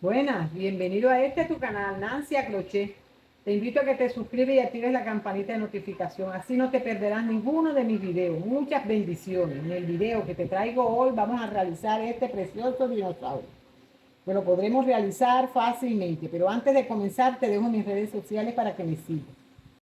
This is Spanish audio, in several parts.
Buenas, bienvenido a tu canal, Nancy a Crochet. Te invito a que te suscribas y actives la campanita de notificación, así no te perderás ninguno de mis videos. Muchas bendiciones. En el video que te traigo hoy vamos a realizar este precioso dinosaurio, que lo podremos realizar fácilmente, pero antes de comenzar te dejo mis redes sociales para que me sigas.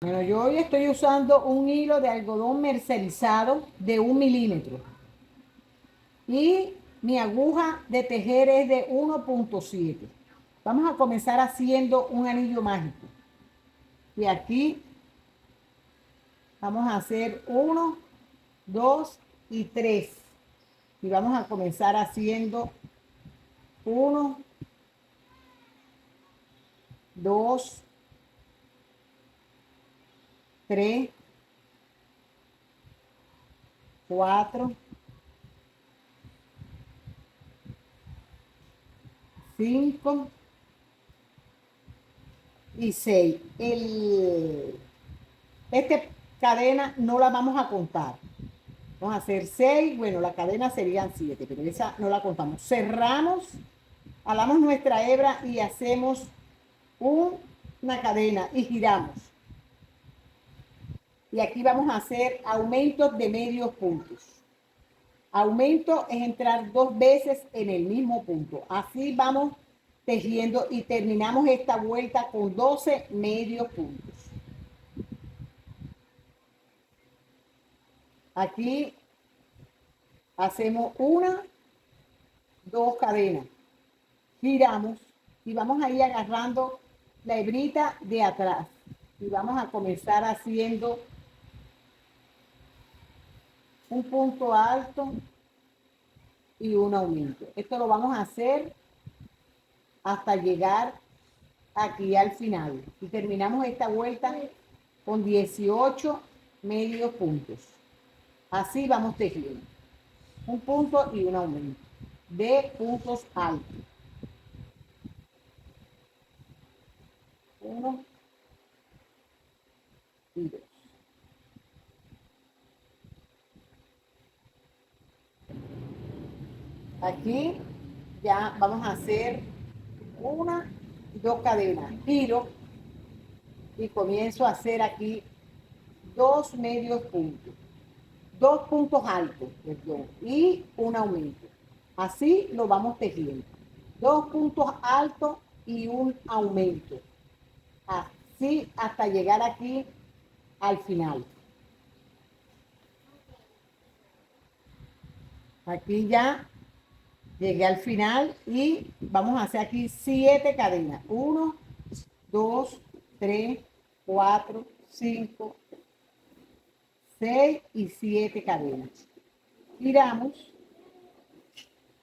Bueno, yo hoy estoy usando un hilo de algodón mercerizado de 1 milímetro y mi aguja de tejer es de 1,7. Vamos a comenzar haciendo un anillo mágico. Y aquí vamos a hacer 1, 2 y 3. Y vamos a comenzar haciendo 1, 2, 3, 4, 5 y 6. Esta cadena no la vamos a contar. Vamos a hacer 6. Bueno, la cadena serían 7, pero esa no la contamos. Cerramos, alamos nuestra hebra y hacemos una cadena y giramos. Y aquí vamos a hacer aumentos de medios puntos. Aumento es entrar 2 veces en el mismo punto. Así vamos tejiendo y terminamos esta vuelta con 12 medios puntos. Aquí hacemos 1, 2 cadenas. Giramos y vamos a ir agarrando la hebrita de atrás. Y vamos a comenzar haciendo un punto alto y un aumento. Esto lo vamos a hacer hasta llegar aquí al final. Y terminamos esta vuelta con 18 medios puntos. Así vamos tejiendo. Un punto y un aumento de puntos altos. 1 y 2. Aquí ya vamos a hacer 1 y 2 cadenas. Giro y comienzo a hacer aquí 2 medios puntos. 2 puntos altos, perdón, y un aumento. Así lo vamos tejiendo. 2 puntos altos y un aumento. Así hasta llegar aquí al final. Aquí ya llegué al final y vamos a hacer aquí 7 cadenas. 1, 2, 3, 4, 5, 6 y 7 cadenas. Giramos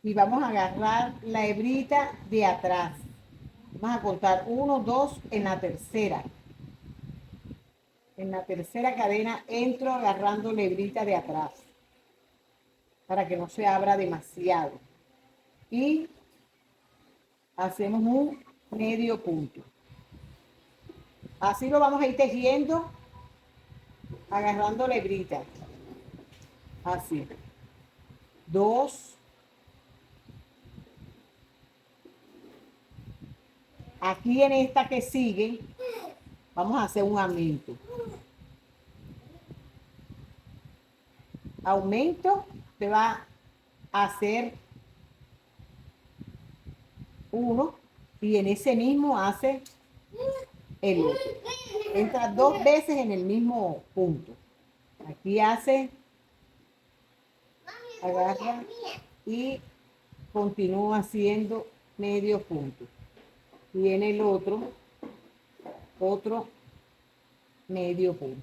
y vamos a agarrar la hebrita de atrás. Vamos a contar 1, 2 en la tercera. En la tercera cadena entro agarrando la hebrita de atrás para que no se abra demasiado. Y hacemos un medio punto. Así lo vamos a ir tejiendo agarrando la hebrita. Así. 2. Aquí en esta que sigue, vamos a hacer un aumento. Aumento te va a hacer 1 y en ese mismo hace el otro. Entra 2 veces en el mismo punto. Aquí hace, agarra y continúa haciendo medio punto. Y en el otro medio punto.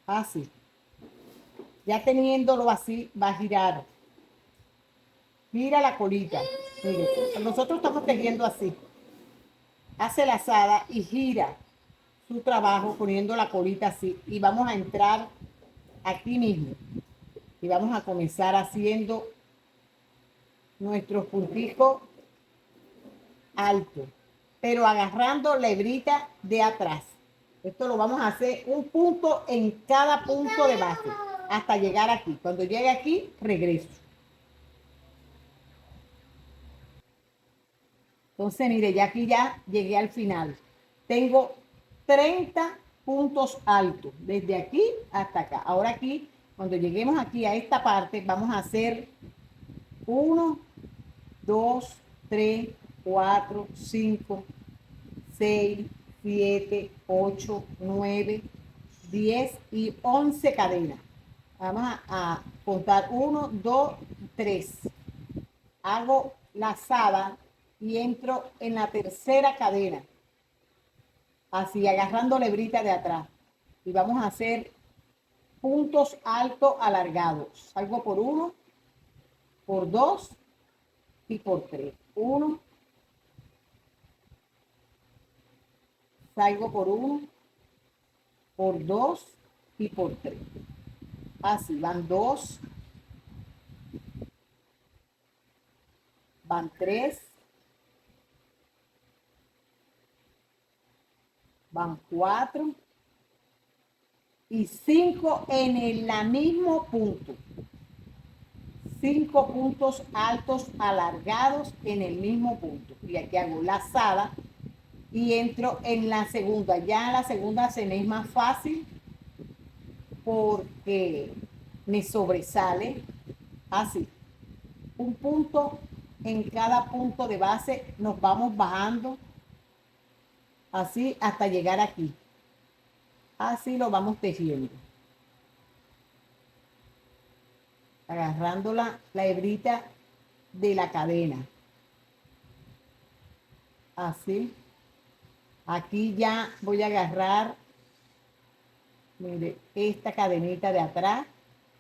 Así. Ya teniéndolo así, va a girar. Gira la colita. Mire, nosotros estamos tejiendo así. Hace la lazada y gira su trabajo poniendo la colita así. Y vamos a entrar aquí mismo. Y vamos a comenzar haciendo nuestros punticos altos, pero agarrando la hebrita de atrás. Esto lo vamos a hacer un punto en cada punto de base hasta llegar aquí. Cuando llegue aquí, regreso. Entonces, mire, ya aquí ya llegué al final. Tengo 30 puntos altos, desde aquí hasta acá. Ahora aquí, cuando lleguemos aquí a esta parte, vamos a hacer 1, 2, 3, 4, 5, 6, 7, 8, 9, 10 y 11 cadenas. Vamos a contar 1, 2, 3. Hago lazada y entro en la tercera cadena, así agarrando la hebrita de atrás, y vamos a hacer puntos altos alargados. Salgo por 1, por 2 y por 3. 1, salgo por 1, por 2 y por 3. Así van 2, van 3, van 4 y 5 en el mismo punto. 5 puntos altos alargados en el mismo punto. Y aquí hago lazada y entro en la segunda. Ya la segunda se me es más fácil porque me sobresale así. Un punto en cada punto de base, nos vamos bajando así hasta llegar aquí. Así lo vamos tejiendo. Agarrando la hebrita de la cadena. Así. Aquí ya voy a agarrar, mire, esta cadenita de atrás,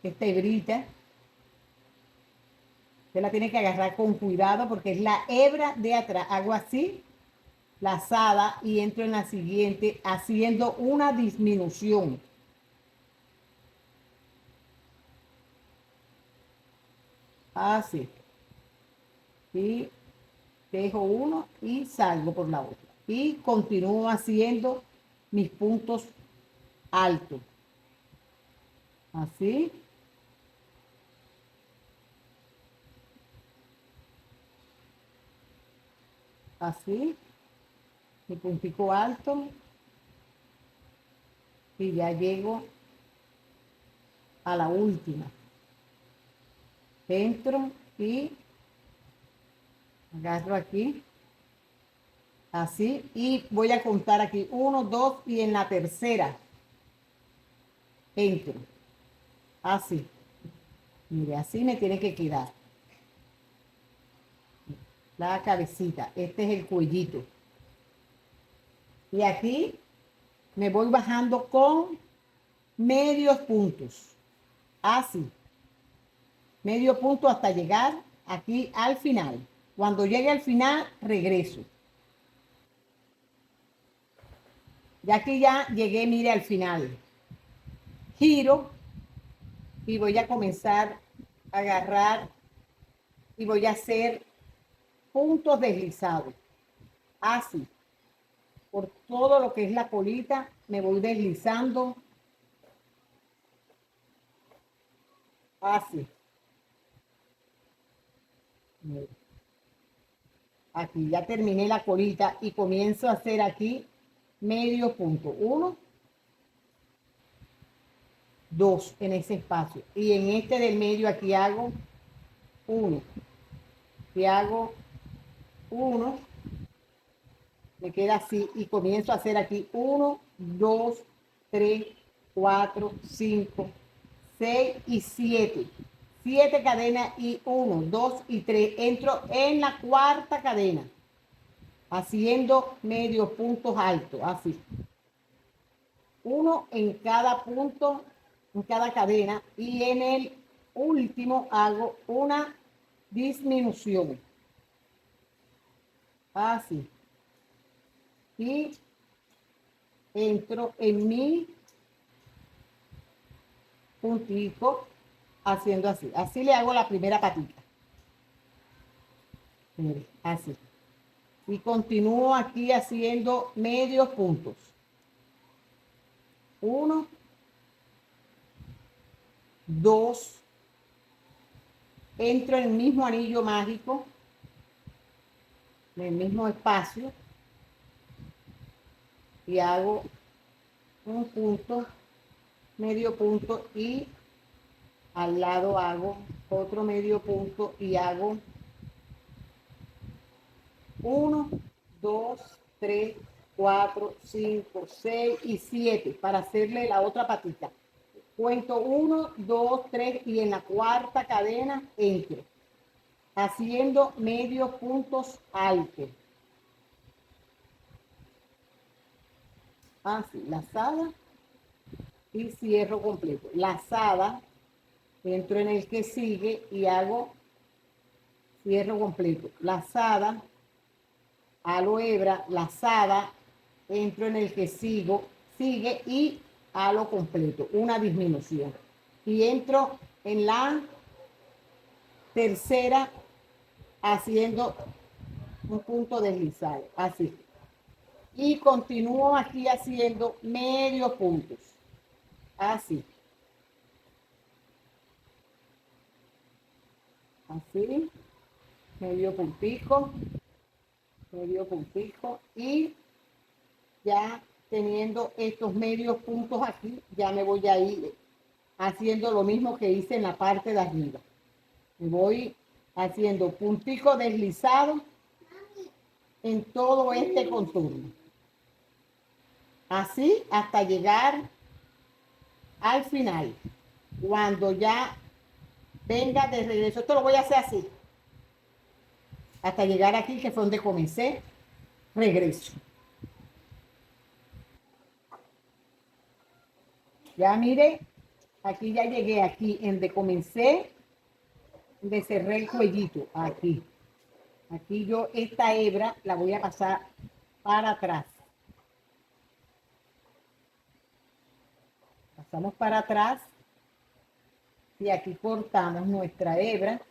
esta hebrita. Usted la tiene que agarrar con cuidado porque es la hebra de atrás. Hago así, lazada, y entro en la siguiente haciendo una disminución. Así. Y dejo uno y salgo por la otra. Y continúo haciendo mis puntos altos. Así. Así. Mi puntico alto. Y ya llego a la última. Entro y agarro aquí. Así. Y voy a contar aquí 1, 2 y en la tercera entro. Así. Mire, así me tiene que quedar. La cabecita. Este es el cuellito. Y aquí me voy bajando con medios puntos. Así. Medio punto hasta llegar aquí al final. Cuando llegue al final, regreso. Ya aquí ya llegué, mire, al final. Giro y voy a comenzar a agarrar y voy a hacer puntos deslizados. Así. Por todo lo que es la colita, me voy deslizando. Así. Aquí ya terminé la colita y comienzo a hacer aquí medio punto. 1, 2 en ese espacio. Y en este del medio aquí hago 1. Y hago 1. Me queda así y comienzo a hacer aquí 1, 2, 3, 4, 5, 6 y 7. 7 cadenas y 1, 2 y 3. Entro en la cuarta cadena haciendo medios puntos altos, así. 1 en cada punto, en cada cadena, y en el último hago una disminución. Así. Y entro en mi puntico haciendo así. Así le hago la primera patita. Mire, así. Y continúo aquí haciendo medios puntos. 1, 2, entro en el mismo anillo mágico en el mismo espacio y hago un punto, medio punto, y al lado hago otro medio punto y hago 1, 2, 3, 4, 5, 6 y 7 para hacerle la otra patita. Cuento 1, 2, 3 y en la cuarta cadena entro, haciendo medios puntos altos. Así, lazada y cierro completo. Lazada, entro en el que sigue y hago cierro completo. Lazada, halo hebra, lazada, entro en el que sigue y halo completo, una disminución. Y entro en la tercera haciendo un punto deslizado, así. Y continúo aquí haciendo medios puntos, así. Así, medio puntico y ya teniendo estos medios puntos aquí, ya me voy a ir haciendo lo mismo que hice en la parte de arriba. Me voy haciendo puntico deslizado en todo este contorno. Así hasta llegar al final. Cuando ya venga de regreso, esto lo voy a hacer así. Hasta llegar aquí, que fue donde comencé, regreso. Ya mire, aquí ya llegué aquí, en donde comencé, de cerré el cuellito, aquí. Aquí yo esta hebra la voy a pasar para atrás. Pasamos para atrás y aquí cortamos nuestra hebra.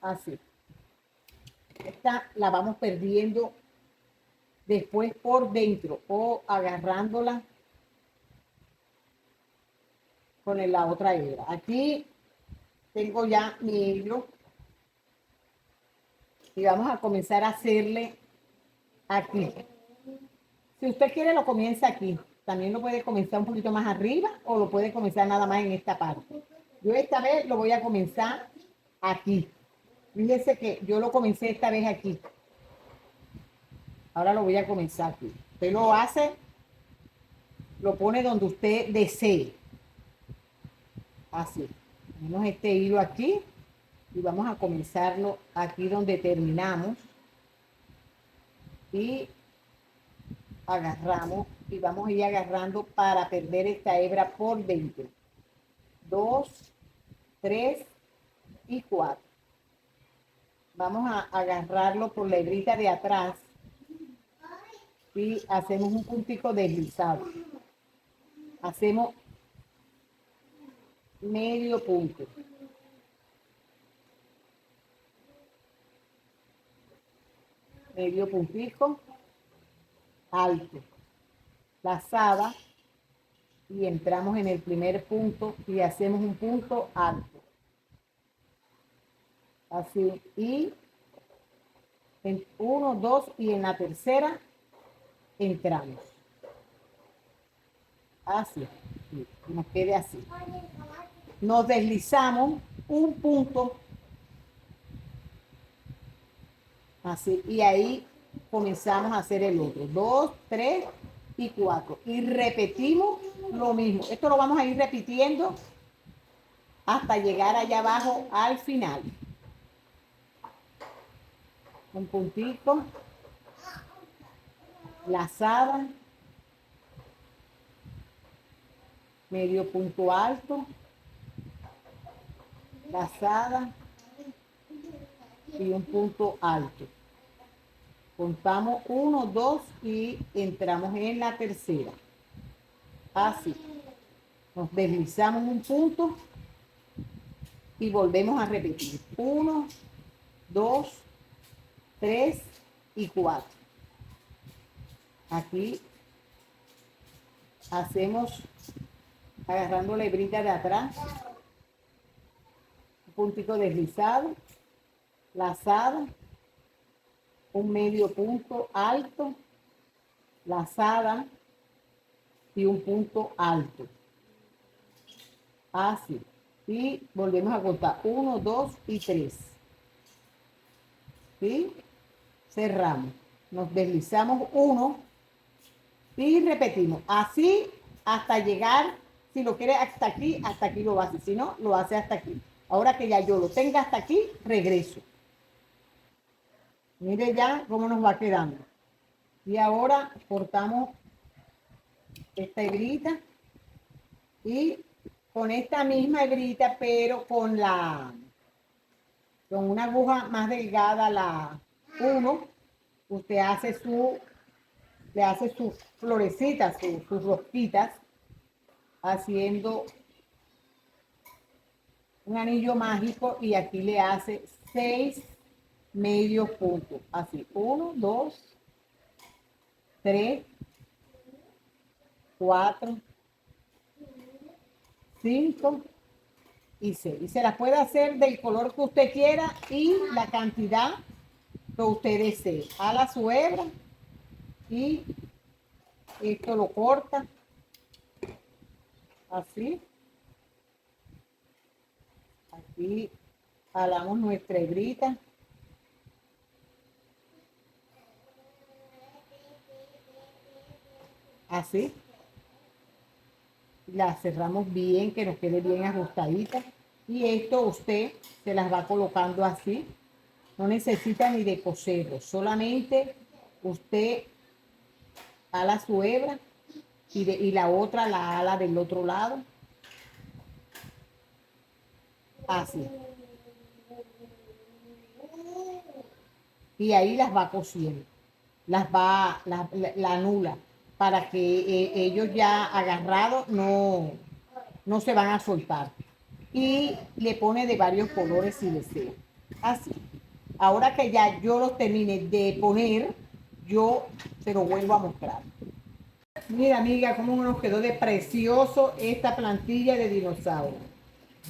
Así. Esta la vamos perdiendo después por dentro o agarrándola con la otra hebra. Aquí tengo ya mi hilo y vamos a comenzar a hacerle aquí. Si usted quiere lo comienza aquí. También lo puede comenzar un poquito más arriba o lo puede comenzar nada más en esta parte. Yo esta vez lo voy a comenzar aquí. Fíjese que yo lo comencé esta vez aquí. Ahora lo voy a comenzar aquí. Usted lo hace, lo pone donde usted desee. Así. Tenemos este hilo aquí y vamos a comenzarlo aquí donde terminamos. Y agarramos y vamos a ir agarrando para perder esta hebra por dentro. 2, 3 y 4. Vamos a agarrarlo por la hebrita de atrás y hacemos un puntico deslizado. Hacemos medio punto. Medio puntico alto. Lazada y entramos en el primer punto y hacemos un punto alto. Así, y en 1, 2 y en la tercera entramos. Así, nos quede así. Nos deslizamos un punto. Así, y ahí comenzamos a hacer el otro. 2, 3 y 4. Y repetimos lo mismo. Esto lo vamos a ir repitiendo hasta llegar allá abajo al final. Un puntito, lazada, medio punto alto, lazada y un punto alto. Contamos 1, 2 y entramos en la tercera. Así. Nos deslizamos un punto y volvemos a repetir. 1, 2, 3 y 4. Aquí hacemos agarrando la hebrita de atrás, un puntito deslizado lazada, un medio punto alto, lazada y un punto alto. Así. Y volvemos a contar 1, 2 y 3. ¿Sí? Cerramos. Nos deslizamos 1 y repetimos. Así hasta llegar, si lo quieres hasta aquí lo haces. Si no, lo haces hasta aquí. Ahora que ya yo lo tenga hasta aquí, regreso. Mire ya cómo nos va quedando. Y ahora cortamos esta hebrita y con esta misma hebrita, pero con una aguja más delgada, la 1, usted le hace sus florecitas, sus rosquitas, haciendo un anillo mágico y aquí le hace 6 medios puntos. Así, 1, 2, 3, 4, 5 y 6. Y se las puede hacer del color que usted quiera y la cantidad que usted desee. Ala su hebra y esto lo corta así. Aquí jalamos nuestra hebrita. Así. La cerramos bien, que nos quede bien ajustadita. Y esto usted se las va colocando así. No necesita ni de coserlo. Solamente usted ala su hebra y la otra la ala del otro lado. Así. Y ahí las va cosiendo. La anula. Para que ellos ya agarrados no se van a soltar. Y le pone de varios colores si desea. Así. Ahora que ya yo los termine de poner, yo se lo vuelvo a mostrar. Mira, amiga, cómo nos quedó de precioso esta plantilla de dinosaurio.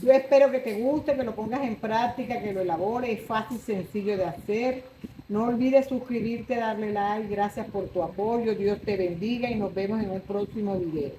Yo espero que te guste, que lo pongas en práctica, que lo elabores. Es fácil, sencillo de hacer. No olvides suscribirte, darle like. Gracias por tu apoyo. Dios te bendiga y nos vemos en un próximo video.